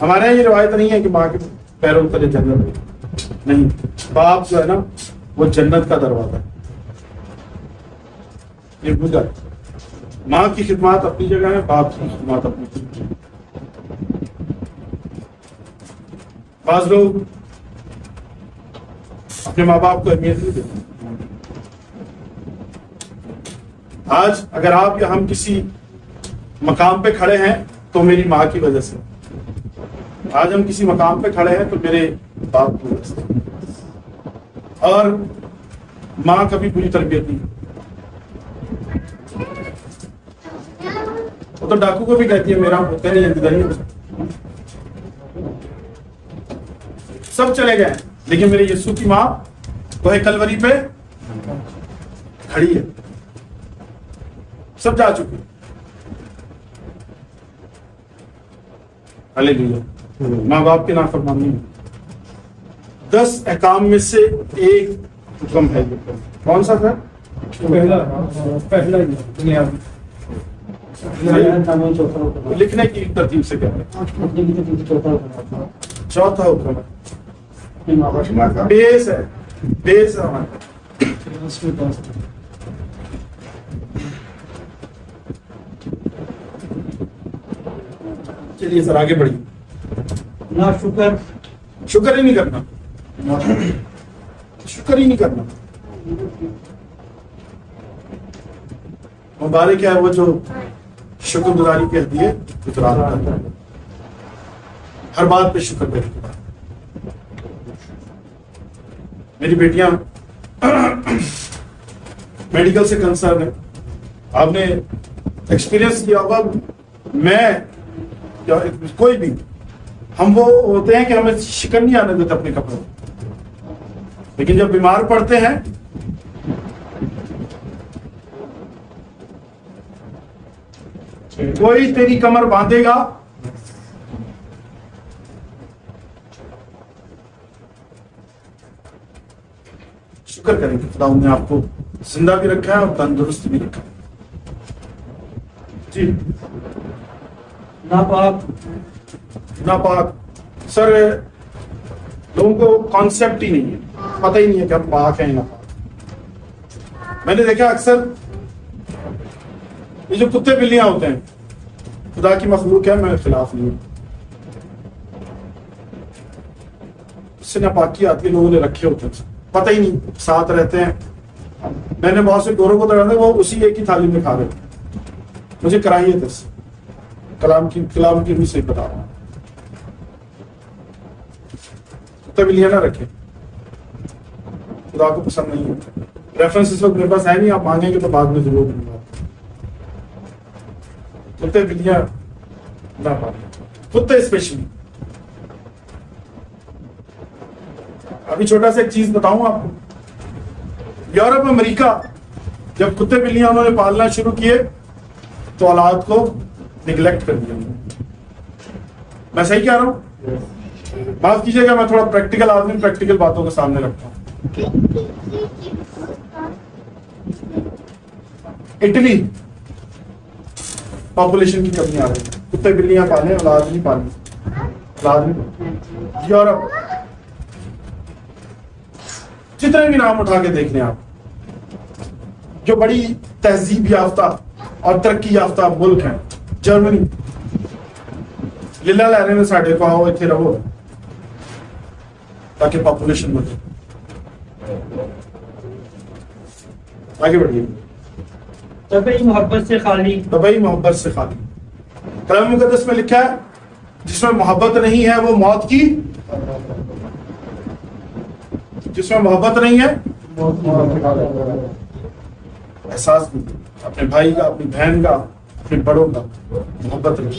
ہمارے یہاں یہ روایت نہیں ہے کہ ماں کے پیروں تلے جنت ہے، نہیں. باپ جو ہے نا وہ جنت کا دروازہ ہے. یہ بجھا ماں کی خدمات اپنی جگہ ہے، باپ کی خدمات اپنی جگہ ہے. بعض لوگ اپنے ماں باپ کو اہمیت نہیں دیتے. آج اگر آپ یا ہم کسی مقام پہ کھڑے ہیں تو میری ماں کی وجہ سے. آج ہم کسی مقام پہ کھڑے ہیں تو میرے باپ کی وجہ سے. اور ماں کبھی بری تربیت نہیں. وہ تو ڈاکو کو بھی کہتی ہے میرا ہوتا نہیں. سب چلے گئے لیکن میرے یسوع کی ماں کوہ کلوری پہ کھڑی ہے. سب جا چکے. ہاللیلویا. ماں باپ کے نافرمانی میں 10 احکام میں سے ایک حکم ہے. کون سا تھا؟ پہلا دنیا لکھنے کی ترتیب سے کیا ہے؟ چوتھا حکم ہے بیس ہے. بیس ہے ہمارا. چلیے سر آگے بڑھیے. نہ شکر شکر ہی نہیں کرنا. شکر ہی نہیں کرنا. مبارک ہے وہ جو شکر گزاری کہتی ہے اتراتا ہے. ہر بات پہ شکر کرتی ہے. میری بیٹیاں میڈیکل سے کنسرن ہے. آپ نے ایکسپیرینس کیا ہوگا. میں یا کوئی بھی ہم وہ ہوتے ہیں کہ ہمیں شکن نہیں آنے دیتے اپنے کپڑوں، لیکن جب بیمار پڑتے ہیں کوئی تیری کمر باندھے گا شکر کریں کہ خدا نے آپ کو زندہ بھی رکھا ہے اور تندرست بھی رکھا ہے. جی ناپاک سر لوگوں کو کانسیپٹ ہی نہیں ہے، پتہ ہی نہیں ہے کہ ہم پاک ہیں ناپاک. میں نے دیکھا اکثر یہ جو کتے بلیاں ہوتے ہیں خدا کی مخلوق ہے، میں خلاف نہیں ہوں. اس سے ناپاکی آتی ہے. لوگوں نے رکھے ہوتے ہیں پتہ ہی نہیں، ساتھ رہتے ہیں. میں نے بہت سے گوروں کو دیکھا تھا وہ اسی ایک ہی تھالی میں کھا رہے تھے. مجھے کراہیت ہے اس کلام کی بھی صحیح بتا رہا ہوں. کتے بلیاں نہ رکھے، خدا کو پسند نہیں ہوتا. ریفرنس اس وقت میرے پاس ہے نہیں، آپ مانگیں گے تو بعد میں ضرور دوں گا. کتے بلیاں نہ پالیں، کتے اسپیشلی. ابھی چھوٹا سا ایک چیز بتاؤں آپ کو. یورپ امریکہ جب کتے بلیاں انہوں نے پالنا شروع کیے تو اولاد کو نگلیکٹ کر دیا. میں صحیح کہہ رہا ہوں؟ معاف کیجیے گا، میں تھوڑا پریکٹیکل آدمی پریکٹیکل باتوں کو سامنے رکھتا ہوں. اٹلی پاپولیشن کی کمی آ رہی ہے. کتے بلیاں پالیں، اولاد نہیں پالیں. اولاد نہیں. یورپ جتنے بھی نام اٹھا کے دیکھ لیں آپ جو بڑی تہذیب یافتہ اور ترقی یافتہ ملک ہیں. جرمنی للہ لہرے نے ساڈے کو آؤ اتنے رہو تاکہ پاپولیشن بڑھے. آگے بڑھیے. طبعی محبت سے خالی. طبعی محبت سے خالی. کلام مقدس میں لکھا ہے جس میں محبت نہیں ہے وہ موت کی، جس میں محبت نہیں ہے احساس بھی اپنے بھائی کا، اپنی بہن کا، اپنے بڑوں کا محبت نہیں،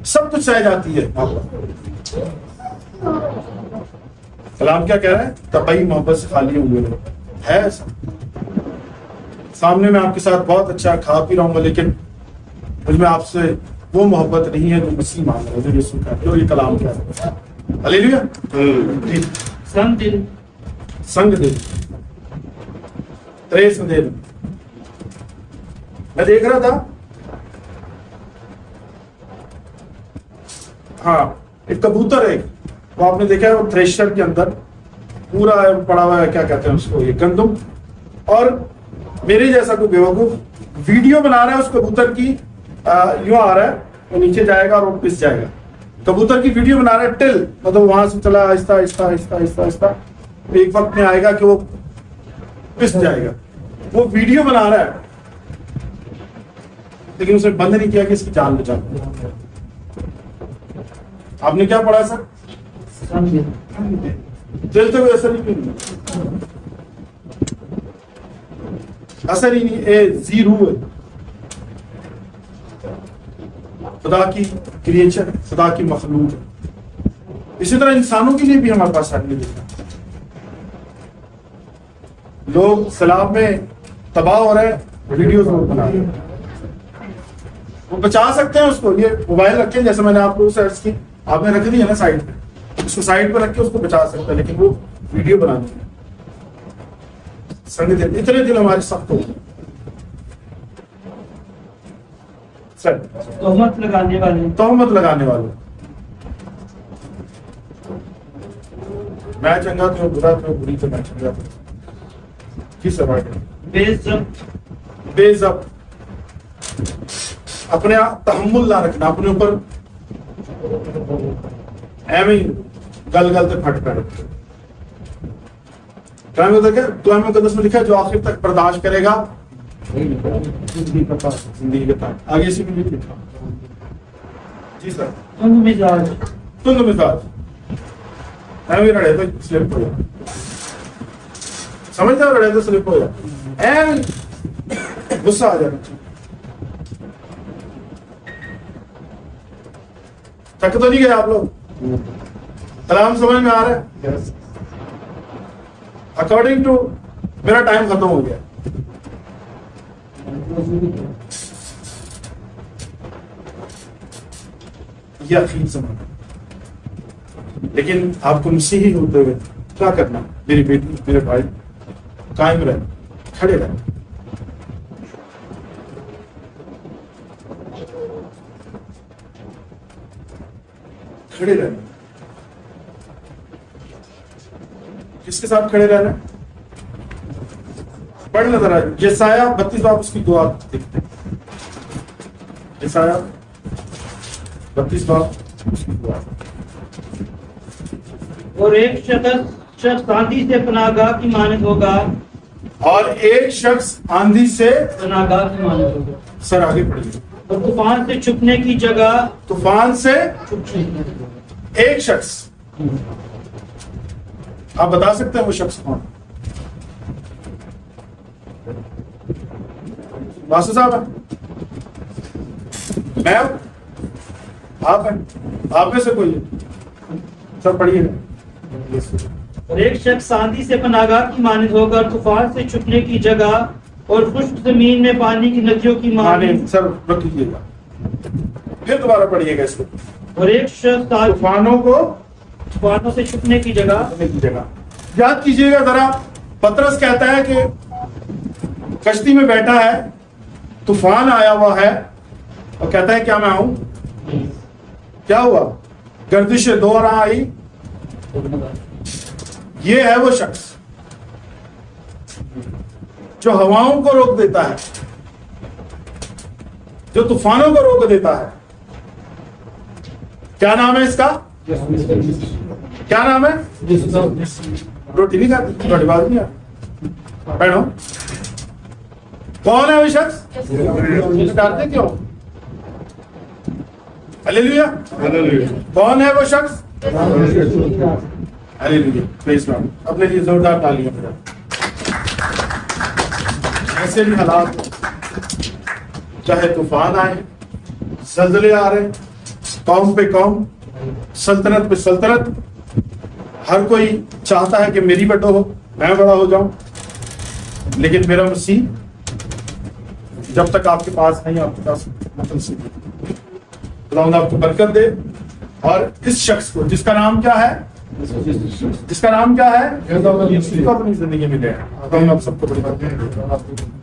سب کچھ سہ جاتی ہے محبت. کلام کیا کہہ رہا ہے؟ طبعی محبت سے خالی ہوئے لوگ ہے ایسا. سامنے میں آپ کے ساتھ بہت اچھا کھا پی رہا ہوں گا لیکن مجھ میں آپ سے وہ محبت نہیں ہے جو مسیح مان رہا ہے، جو یسوع کہہ رہا ہے. یہ کلام کیا ہے؟ ہلیلویا. جی. سنگ دل. سنگ دل، تریس دل. میں دیکھ رہا تھا، ہاں ایک کبوتر ہے، وہ آپ نے دیکھا ہے وہ تھریشر کے اندر پورا پڑا ہوا ہے، کیا کہتے ہیں اس کو، یہ گندم. اور میرے جیسا کوئی بیوقوف ویڈیو بنا رہا ہے اس کبوتر کی، یوں آ رہا ہے وہ نیچے جائے گا اور وہ پس جائے گا. کبوتر کی ویڈیو بنا رہا ہے ٹل، مطلب وہاں سے چلا آہستہ آہستہ آہستہ آہستہ آہستہ، ایک وقت میں آئے گا کہ وہ پس جائے گا. وہ ویڈیو بنا رہا ہے لیکن اسے بند نہیں کیا کہ اس کی جان بچا. آپ نے کیا پڑھا سر؟ سنگ دل. دل تو اثر ہی نہیں، اثر ہی نہیں، اے زیرو ہے. خدا کی کریچر، خدا کی مخلوق ہے. اسی طرح انسانوں کے لیے بھی ہمارے پاس آدمی دیکھا، لوگ سیلاب میں تباہ ہو رہے ہیں، ویڈیوز بنا رہے ہیں. وہ بچا سکتے ہیں اس کو، یہ موبائل رکھیں جیسے میں نے آپ کو سرچ کی، آپ نے رکھ دی ہے نا سائڈ پہ، اس کو سائڈ پہ رکھ کے اس کو بچا سکتا ہے، لیکن وہ ویڈیو بناتے ہیں. سنگ دل، اتنے دل ہمارے سخت ہو گئے. سر تہمت لگانے والے. تہمت لگانے والے، میں چنگا تو برا تو بری تو میں چنگا تو. جی سر. بے ضبط. بے ضبط، اپنے تحمل نہ رکھنا، اپنے اوپر ایویں گل گل تے پھٹ پڑ. کلام مقدس میں لکھا ہے جو آخر تک برداشت کرے گا زندگی کا تاج. آگے اسی میں لکھا. جی سر. تند مزاج. تند مزاج، ایویں رڑے تو سلپ ہو جائے، سمجھتا ہے، رڑے تو سلپ ہو جائے، ایویں غصہ آ جانا. تھک تو نہیں گئے آپ لوگ؟ کلام سمجھ میں آ رہا ہے؟ اکارڈنگ ٹو میرا ٹائم ختم ہو گیا. یہ عقید سمجھ، لیکن آپ کو مسیحی ہوتے ہوئے کیا کرنا؟ میری بیٹی، میرے بھائی، قائم رہے، کھڑے رہے. کھڑے رہنا. کس کے ساتھ کھڑے رہنا؟ پڑھنا ذرا یسایہ 32 باب اس کی دعا دیکھتے ہیں. یسایہ 32 باب اس کی دعا. اور ایک شخص آندھی سے پناہ گاہ کی مانند ہوگا. اور ایک شخص آندھی سے پناہ گاہ کی مانند ہوگا. سر آگے پڑھیے. اور طوفان سے چھپنے کی جگہ. طوفان سے چھپنے کی جگہ. ایک شخص، آپ بتا سکتے ہیں وہ شخص کون؟ واسطہ صاحب ہے، میں، آپ ہیں، آپ میں سے کوئی ہے؟ سب پڑھیے. اور ایک شخص آندھی سے پناہ گاہ کی مانند ہوگا، اور طوفان سے چھپنے کی جگہ، اور خشک زمین میں پانی کی ندیوں کی مانند. سر رکھ لیجیے گا، پھر دوبارہ پڑھیے گا اس کو. اور ایک شخص طوفانوں سے چھپنے کی جگہ. یاد کیجیے گا ذرا، پترس کہتا ہے کہ کشتی میں بیٹھا ہے، طوفان آیا ہوا ہے، اور کہتا ہے کیا میں آؤں؟ کیا ہوا؟ گردش دو راہ آئی. یہ ہے وہ شخص جو ہواؤں کو روک دیتا ہے، جو طوفانوں کو روک دیتا ہے. کیا نام ہے اس کا؟ کیا نام ہے؟ روٹی نہیں کھاتی، روٹی بات نہیں آتی. بیٹھو. کون ہے وہ شخص؟ ڈرتے کیوں؟ ہلیلویا. کون ہے وہ شخص؟ ہلیلویا. پریز گاڈ. اپنے لیے زوردار تالیاں بجائیں. ایسے بھی حالات چاہے طوفان آئے, زلزلے آ رہے, قوم پہ قوم, سلطنت پہ سلطنت, ہر کوئی چاہتا ہے کہ میری بڑا ہو, میں بڑا ہو جاؤں, لیکن میرا مسیح جب تک آپ کے پاس نہیں, آپ کے پاس مسیح. خداوند آپ کو برکت دے. اور اس شخص کو جس کا نام کیا ہے, جس کا نام کیا ہے, اس کو اپنی زندگی میں دے. خداوند آپ سب کو برکت دے.